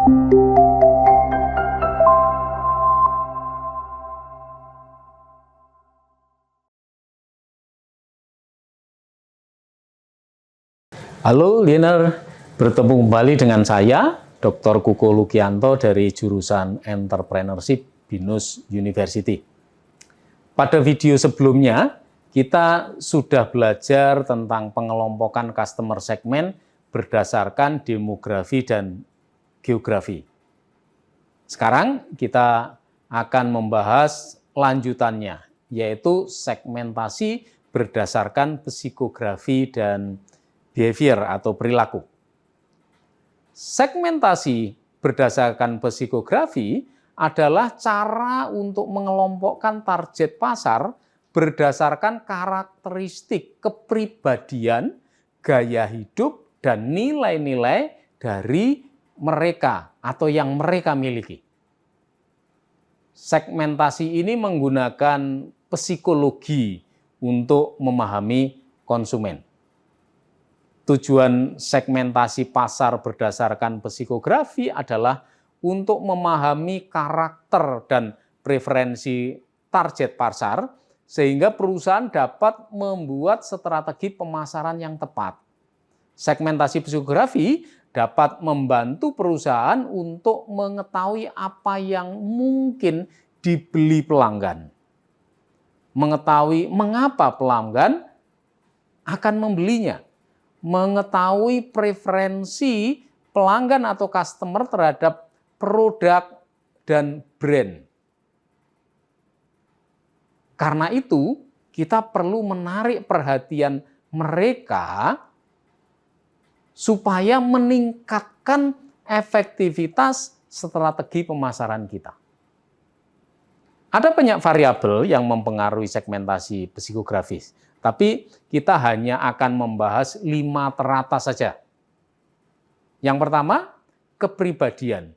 Halo Liner, bertemu kembali dengan saya, Dr. Kuko Lukianto dari jurusan Entrepreneurship BINUS University. Pada video sebelumnya, kita sudah belajar tentang pengelompokan customer segment berdasarkan demografi dan geografi. Sekarang kita akan membahas lanjutannya, yaitu segmentasi berdasarkan psikografi dan behavior atau perilaku. Segmentasi berdasarkan psikografi adalah cara untuk mengelompokkan target pasar berdasarkan karakteristik kepribadian, gaya hidup, dan nilai-nilai dari mereka atau yang mereka miliki. Segmentasi ini menggunakan psikologi untuk memahami konsumen. Tujuan segmentasi pasar berdasarkan psikografi adalah untuk memahami karakter dan preferensi target pasar, sehingga perusahaan dapat membuat strategi pemasaran yang tepat. Segmentasi psikografi dapat membantu perusahaan untuk mengetahui apa yang mungkin dibeli pelanggan, mengetahui mengapa pelanggan akan membelinya, mengetahui preferensi pelanggan atau customer terhadap produk dan brand. Karena itu, kita perlu menarik perhatian mereka supaya meningkatkan efektivitas strategi pemasaran kita. Ada banyak variabel yang mempengaruhi segmentasi psikografis, tapi kita hanya akan membahas 5 teratas saja. Yang pertama, kepribadian.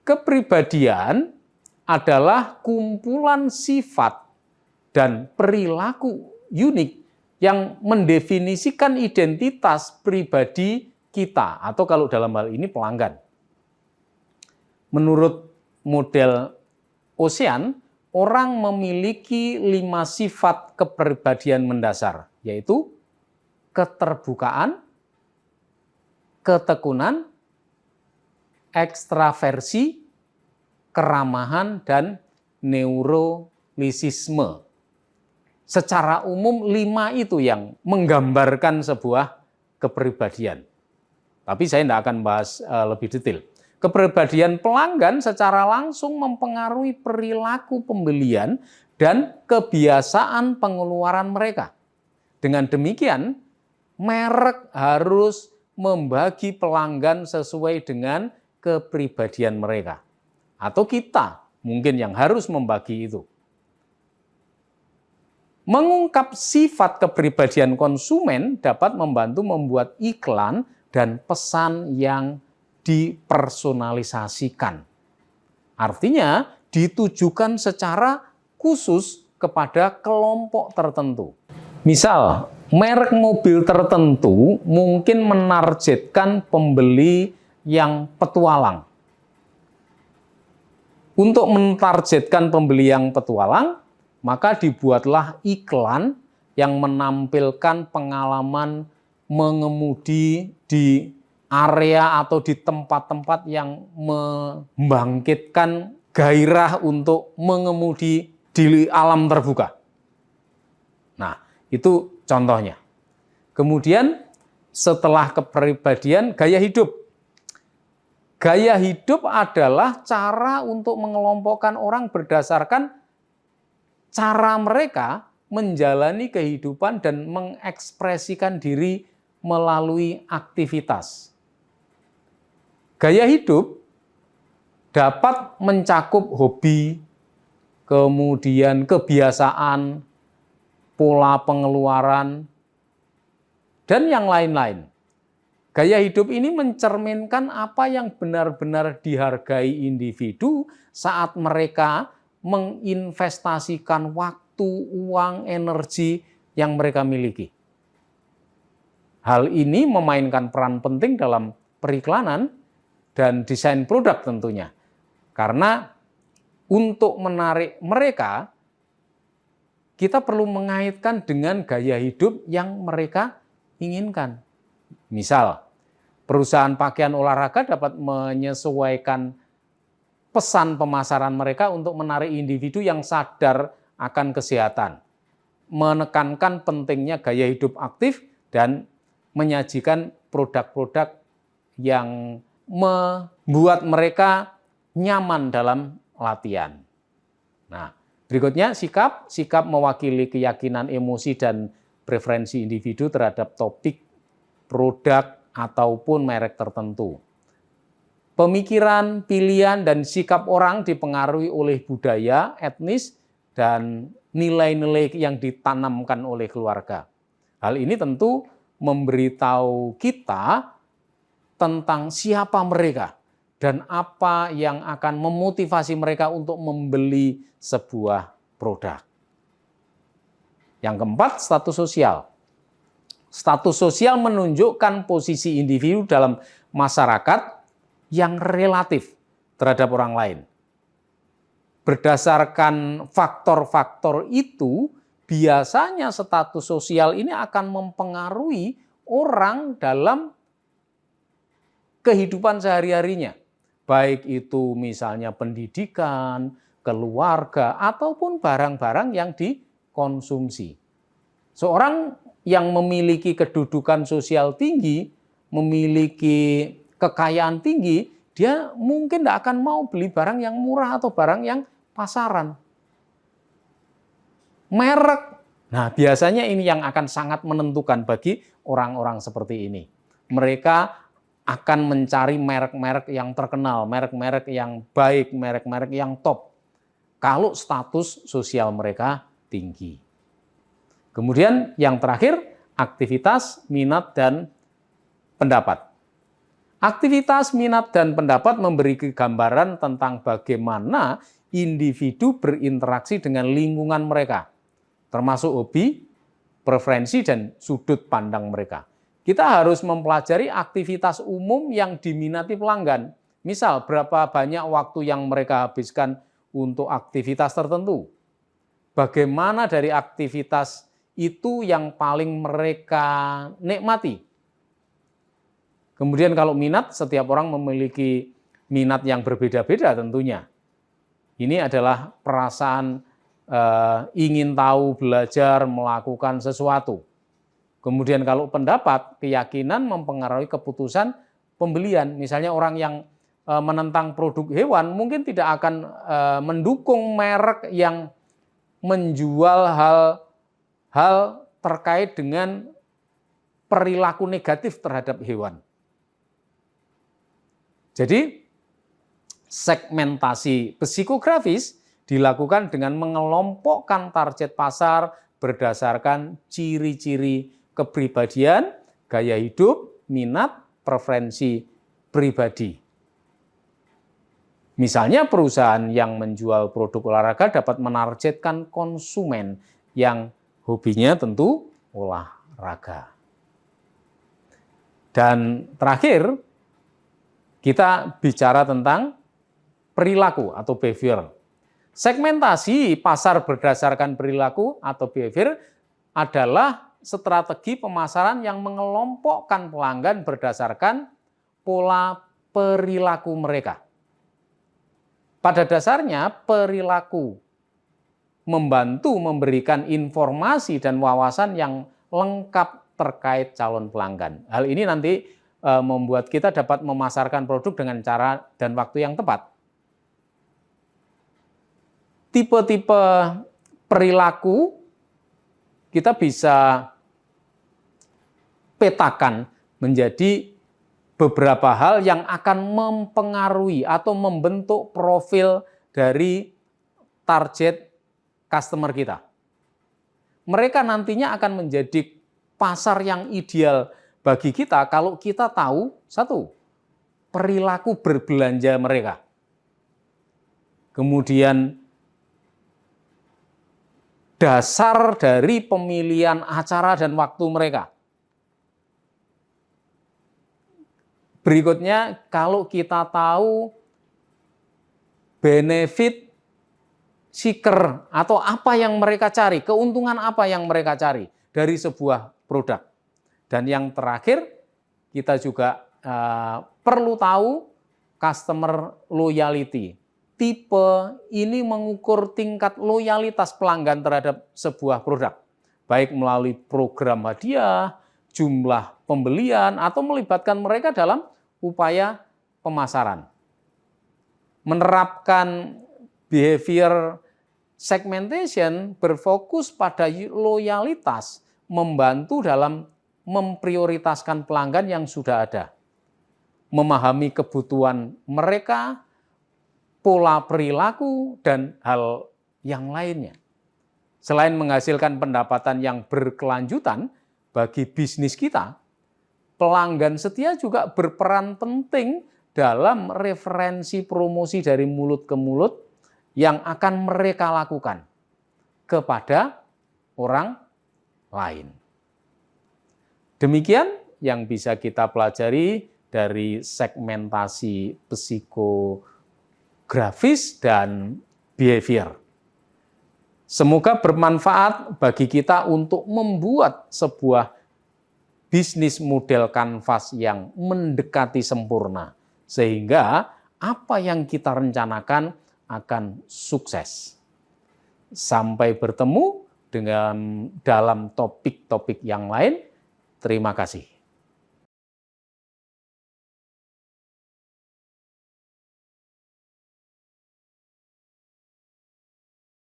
Kepribadian adalah kumpulan sifat dan perilaku unik yang mendefinisikan identitas pribadi kita, atau kalau dalam hal ini pelanggan. Menurut model Ocean, orang memiliki 5 sifat kepribadian mendasar, yaitu keterbukaan, ketekunan, ekstraversi, keramahan, dan neurotisisme. Secara umum 5 itu yang menggambarkan sebuah kepribadian. Tapi saya tidak akan bahas lebih detail. Kepribadian pelanggan secara langsung mempengaruhi perilaku pembelian dan kebiasaan pengeluaran mereka. Dengan demikian, merek harus membagi pelanggan sesuai dengan kepribadian mereka. Atau kita mungkin yang harus membagi itu. Mengungkap sifat kepribadian konsumen dapat membantu membuat iklan dan pesan yang dipersonalisasikan. Artinya ditujukan secara khusus kepada kelompok tertentu. Misal, merek mobil tertentu mungkin menargetkan pembeli yang petualang. Untuk mentargetkan pembeli yang petualang, maka dibuatlah iklan yang menampilkan pengalaman mengemudi di area atau di tempat-tempat yang membangkitkan gairah untuk mengemudi di alam terbuka. Nah, itu contohnya. Kemudian setelah kepribadian, gaya hidup. Gaya hidup adalah cara untuk mengelompokkan orang berdasarkan cara mereka menjalani kehidupan dan mengekspresikan diri melalui aktivitas. Gaya hidup dapat mencakup hobi, kemudian kebiasaan, pola pengeluaran, dan yang lain-lain. Gaya hidup ini mencerminkan apa yang benar-benar dihargai individu saat mereka menginvestasikan waktu, uang, energi yang mereka miliki. Hal ini memainkan peran penting dalam periklanan dan desain produk tentunya. Karena untuk menarik mereka, kita perlu mengaitkan dengan gaya hidup yang mereka inginkan. Misal, perusahaan pakaian olahraga dapat menyesuaikan pesan pemasaran mereka untuk menarik individu yang sadar akan kesehatan, menekankan pentingnya gaya hidup aktif, dan menyajikan produk-produk yang membuat mereka nyaman dalam latihan. Nah, berikutnya sikap mewakili keyakinan, emosi, dan preferensi individu terhadap topik, produk, ataupun merek tertentu. Pemikiran, pilihan, dan sikap orang dipengaruhi oleh budaya, etnis, dan nilai-nilai yang ditanamkan oleh keluarga. Hal ini tentu memberitahu kita tentang siapa mereka dan apa yang akan memotivasi mereka untuk membeli sebuah produk. Yang keempat, status sosial. Status sosial menunjukkan posisi individu dalam masyarakat yang relatif terhadap orang lain. Berdasarkan faktor-faktor itu, biasanya status sosial ini akan mempengaruhi orang dalam kehidupan sehari-harinya. Baik itu misalnya pendidikan, keluarga, ataupun barang-barang yang dikonsumsi. Seorang yang memiliki kedudukan sosial tinggi, memiliki kekayaan tinggi, dia mungkin tidak akan mau beli barang yang murah atau barang yang pasaran. Merek, nah biasanya ini yang akan sangat menentukan bagi orang-orang seperti ini. Mereka akan mencari merek-merek yang terkenal, merek-merek yang baik, merek-merek yang top, kalau status sosial mereka tinggi. Kemudian yang terakhir, aktivitas, minat, dan pendapat. Aktivitas, minat, dan pendapat memberi gambaran tentang bagaimana individu berinteraksi dengan lingkungan mereka, termasuk hobi, preferensi, dan sudut pandang mereka. Kita harus mempelajari aktivitas umum yang diminati pelanggan. Misal, berapa banyak waktu yang mereka habiskan untuk aktivitas tertentu. Bagaimana dari aktivitas itu yang paling mereka nikmati. Kemudian kalau minat, setiap orang memiliki minat yang berbeda-beda tentunya. Ini adalah perasaan ingin tahu, belajar, melakukan sesuatu. Kemudian kalau pendapat, keyakinan mempengaruhi keputusan pembelian. Misalnya orang yang menentang produk hewan mungkin tidak akan mendukung merek yang menjual hal terkait dengan perilaku negatif terhadap hewan. Jadi segmentasi psikografis dilakukan dengan mengelompokkan target pasar berdasarkan ciri-ciri kepribadian, gaya hidup, minat, preferensi pribadi. Misalnya perusahaan yang menjual produk olahraga dapat menargetkan konsumen yang hobinya tentu olahraga. Dan terakhir, kita bicara tentang perilaku atau behavior. Segmentasi pasar berdasarkan perilaku atau behavior adalah strategi pemasaran yang mengelompokkan pelanggan berdasarkan pola perilaku mereka. Pada dasarnya, perilaku membantu memberikan informasi dan wawasan yang lengkap terkait calon pelanggan. Hal ini nanti membuat kita dapat memasarkan produk dengan cara dan waktu yang tepat. Tipe-tipe perilaku kita bisa petakan menjadi beberapa hal yang akan mempengaruhi atau membentuk profil dari target customer kita. Mereka nantinya akan menjadi pasar yang ideal bagi kita kalau kita tahu, satu, perilaku berbelanja mereka. Kemudian dasar dari pemilihan acara dan waktu mereka. Berikutnya, kalau kita tahu benefit seeker atau apa yang mereka cari, keuntungan apa yang mereka cari dari sebuah produk. Dan yang terakhir, kita juga perlu tahu customer loyalty. Tipe ini mengukur tingkat loyalitas pelanggan terhadap sebuah produk, baik melalui program hadiah, jumlah pembelian, atau melibatkan mereka dalam upaya pemasaran. Menerapkan behavior segmentation berfokus pada loyalitas, membantu dalam memprioritaskan pelanggan yang sudah ada, memahami kebutuhan mereka, pola perilaku, dan hal yang lainnya. Selain menghasilkan pendapatan yang berkelanjutan bagi bisnis kita, pelanggan setia juga berperan penting dalam referensi promosi dari mulut ke mulut yang akan mereka lakukan kepada orang lain. Demikian yang bisa kita pelajari dari segmentasi psikografis dan behavior. Semoga bermanfaat bagi kita untuk membuat sebuah bisnis model kanvas yang mendekati sempurna, sehingga apa yang kita rencanakan akan sukses. Sampai bertemu dalam topik-topik yang lain. Terima kasih.